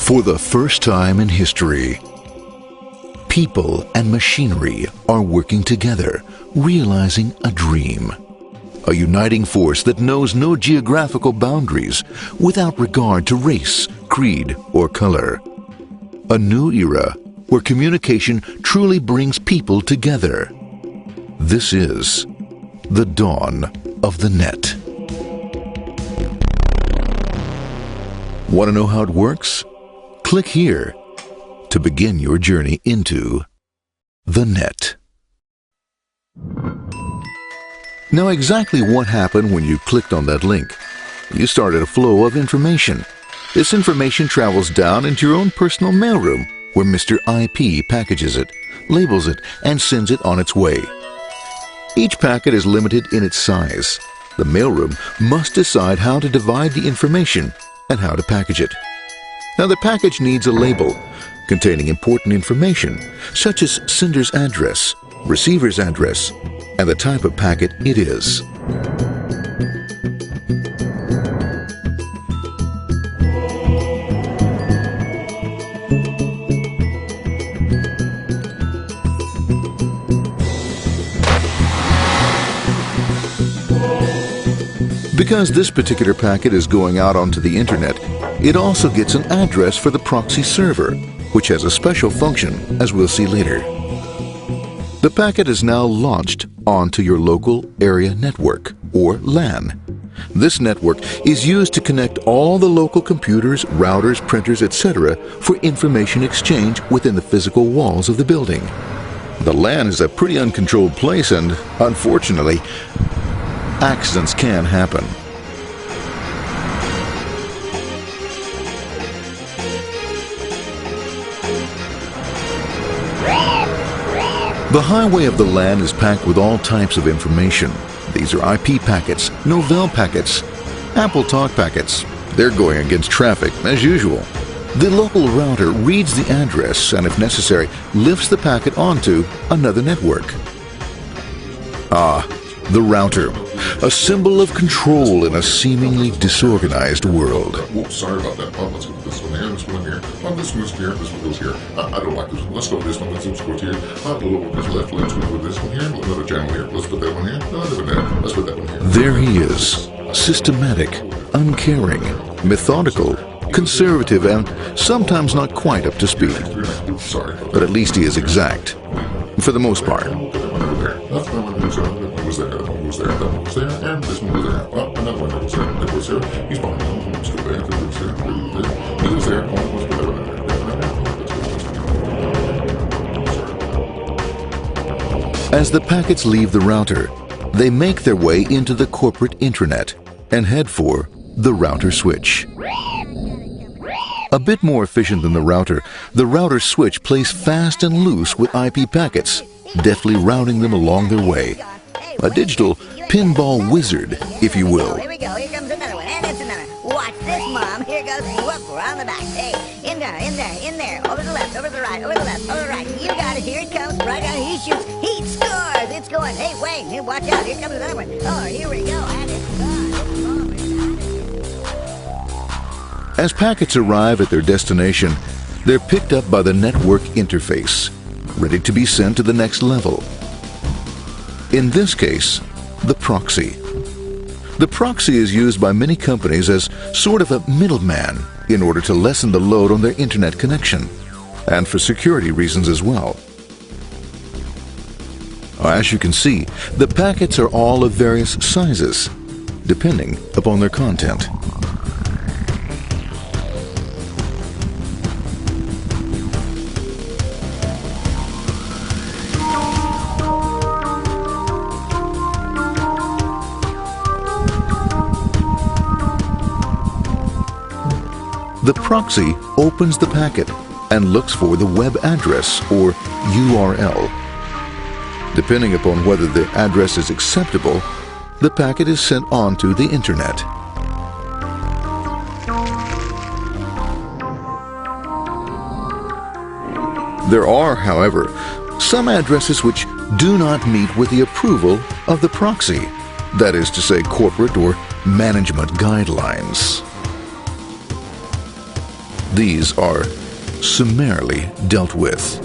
For the first time in history, people and machinery are working together, realizing a dream. A uniting force that knows no geographical boundaries without regard to race, creed, or color. A new era where communication truly brings people together. This is the dawn of the net. Want to know how it works? Click here to begin your journey into the net. Now, exactly what happened when you clicked on that link? You started a flow of information. This information travels down into your own personal mailroom, where Mr. IP packages it, labels it, and sends it on its way. Each packet is limited in its size. The mailroom must decide how to divide the information and how to package it. Now, the package needs a label containing important information, such as sender's address, receiver's address, and the type of packet it is. Because this particular packet is going out onto the internet, it also gets an address for the proxy server, which has a special function, as we'll see later. The packet is now launched onto your local area network, or LAN. This network is used to connect all the local computers, routers, printers, etc. for information exchange within the physical walls of the building. The LAN is a pretty uncontrolled place, and unfortunately, accidents can happen. The highway of the LAN is packed with all types of information. These are IP packets, Novell packets, Apple Talk packets. They're going against traffic, as usual. The local router reads the address and, if necessary, lifts the packet onto another network. The router, a symbol of control in a seemingly disorganized world. Whoops, sorry about that. Let's go with this one here, this one here. This one goes here, this one goes here. I don't like this one. Let's go with this one. Let's go here. A little bit left. Let's go with this one here. Another channel here. Let's put that one here. Let's put that one here. There he is, systematic, uncaring, methodical, conservative, and sometimes not quite up to speed. Sorry. But at least he is exact, for the most part. That one goes there, that one goes there, that one goes there, and this one goes there. Oh, another one goes there, that goes there. He's behind him, let's go there, that goes there, he goes there, oh, let's put that one there. As the packets leave the router, they make their way into the corporate intranet and head for the router switch. A bit more efficient than the router switch plays fast and loose with IP packets, deftly routing them along their way. A digital pinball wizard, if you will. Here we go, here comes another one, and it's another. Watch this, Mom. Here goes, whoop, we're on the back. Hey, in there, over the left, over the right, over the left, over the right. You got it, here it comes, right down, he shoots, he scores, it's going. Hey, wait, here, watch out, here comes another one. Oh, here we go, and it's gone. As packets arrive at their destination, they're picked up by the network interface, ready to be sent to the next level. In this case, the proxy. The proxy is used by many companies as sort of a middleman in order to lessen the load on their internet connection, and for security reasons as well. As you can see, the packets are all of various sizes, depending upon their content. The proxy opens the packet and looks for the web address, or URL. Depending upon whether the address is acceptable, the packet is sent on to the internet. There are, however, some addresses which do not meet with the approval of the proxy, that is to say, corporate or management guidelines. These are summarily dealt with.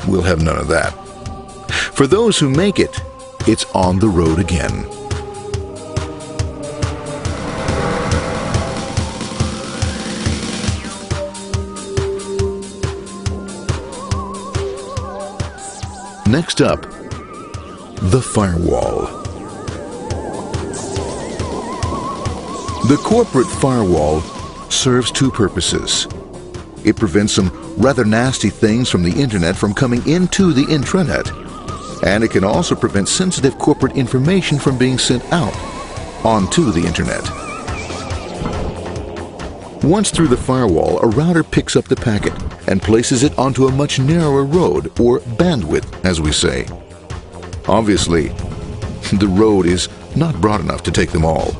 We'll have none of that. For those who make it, it's on the road again. Next up, the firewall. The corporate firewall serves two purposes. It prevents some rather nasty things from the internet from coming into the intranet, and it can also prevent sensitive corporate information from being sent out onto the internet. Once through the firewall, a router picks up the packet and places it onto a much narrower road, or bandwidth, as we say. Obviously, the road is not broad enough to take them all.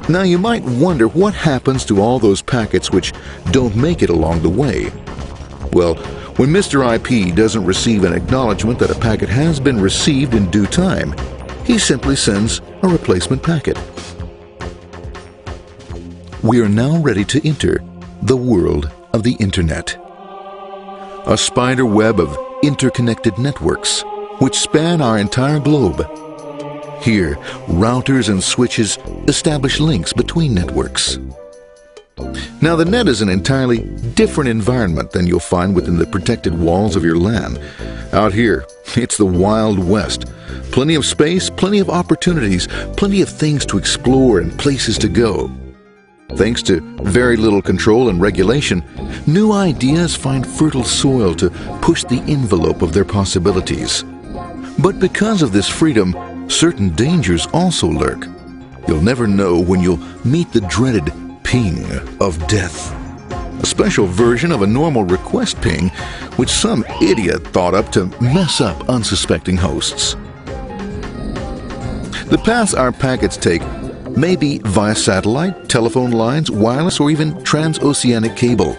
Now you might wonder what happens to all those packets which don't make it along the way. Well, when Mr. IP doesn't receive an acknowledgement that a packet has been received in due time, he simply sends a replacement packet. We are now ready to enter the world of the Internet. A spider web of interconnected networks which span our entire globe. Here, routers and switches establish links between networks. Now, the net is an entirely different environment than you'll find within the protected walls of your LAN. Out here, it's the Wild West. Plenty of space, plenty of opportunities, plenty of things to explore and places to go. Thanks to very little control and regulation, new ideas find fertile soil to push the envelope of their possibilities. But because of this freedom, certain dangers also lurk. You'll never know when you'll meet the dreaded ping of death. A special version of a normal request ping, which some idiot thought up to mess up unsuspecting hosts. The paths our packets take may be via satellite, telephone lines, wireless, or even transoceanic cable.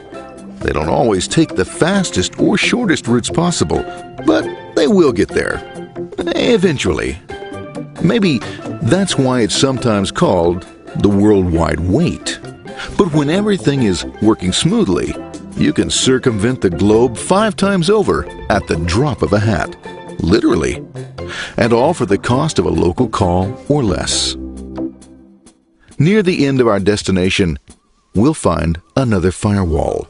They don't always take the fastest or shortest routes possible, but they will get there. Eventually. Maybe that's why it's sometimes called the worldwide wait. But when everything is working smoothly, you can circumvent the globe 5 times over at the drop of a hat. Literally. And all for the cost of a local call or less. Near the end of our destination, we'll find another firewall.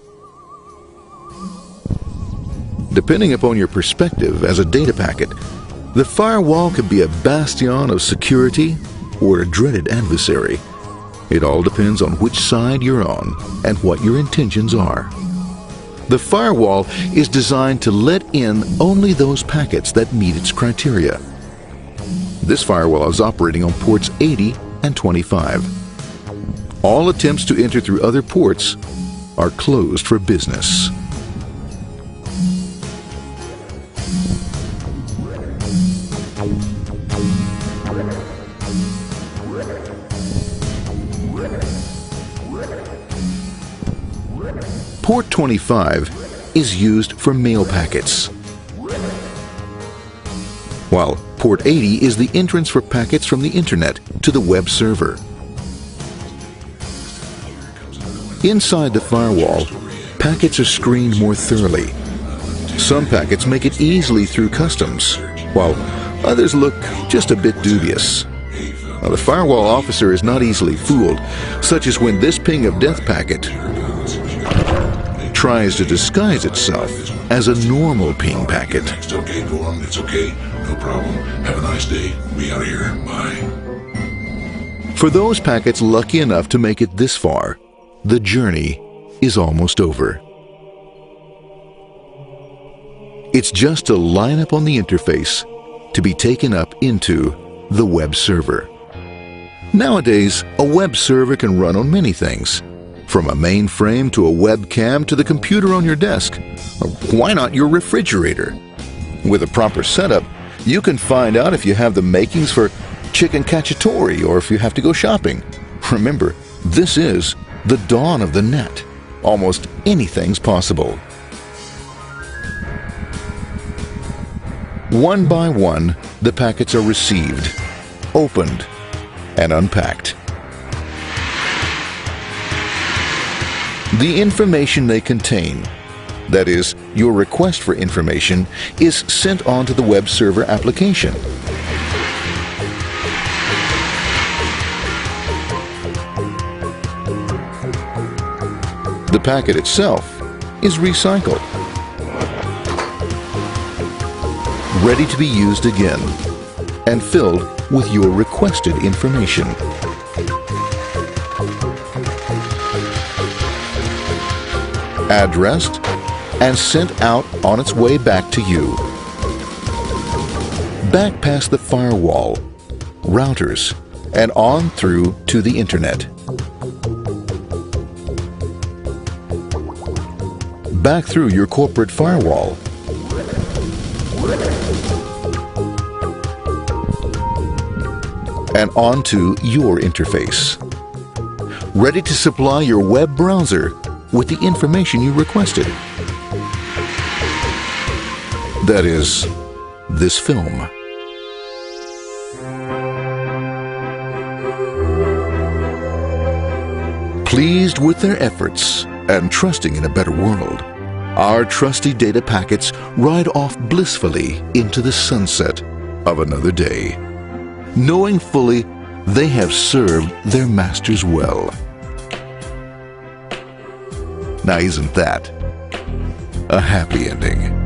Depending upon your perspective as a data packet, the firewall could be a bastion of security or a dreaded adversary. It all depends on which side you're on and what your intentions are. The firewall is designed to let in only those packets that meet its criteria. This firewall is operating on ports 80 and 25. All attempts to enter through other ports are closed for business. Port 25 is used for mail packets, while Port 80 is the entrance for packets from the Internet to the web server. Inside the firewall, packets are screened more thoroughly. Some packets make it easily through customs, while others look just a bit dubious. Now, the firewall officer is not easily fooled, such as when this ping of death packet tries to disguise itself as a normal ping packet. It's okay, go on, it's okay, no problem. Have a nice day. We out of here. Bye. For those packets lucky enough to make it this far, the journey is almost over. It's just a line up on the interface to be taken up into the web server. Nowadays, a web server can run on many things, from a mainframe to a webcam to the computer on your desk. Or why not your refrigerator? With a proper setup, you can find out if you have the makings for chicken cacciatore or if you have to go shopping. Remember, this is the dawn of the net. Almost anything's possible. One by one, the packets are received, opened, and unpacked. The information they contain, that is, your request for information, is sent on to the web server application. The packet itself is recycled, ready to be used again, and filled with your requested information. Addressed and sent out on its way back to you. Back past the firewall, routers, and on through to the internet. Back through your corporate firewall. And onto your interface. Ready to supply your web browser with the information you requested. That is, this film. Pleased with their efforts and trusting in a better world, our trusty data packets ride off blissfully into the sunset of another day, knowing fully they have served their masters well. Now, isn't that a happy ending?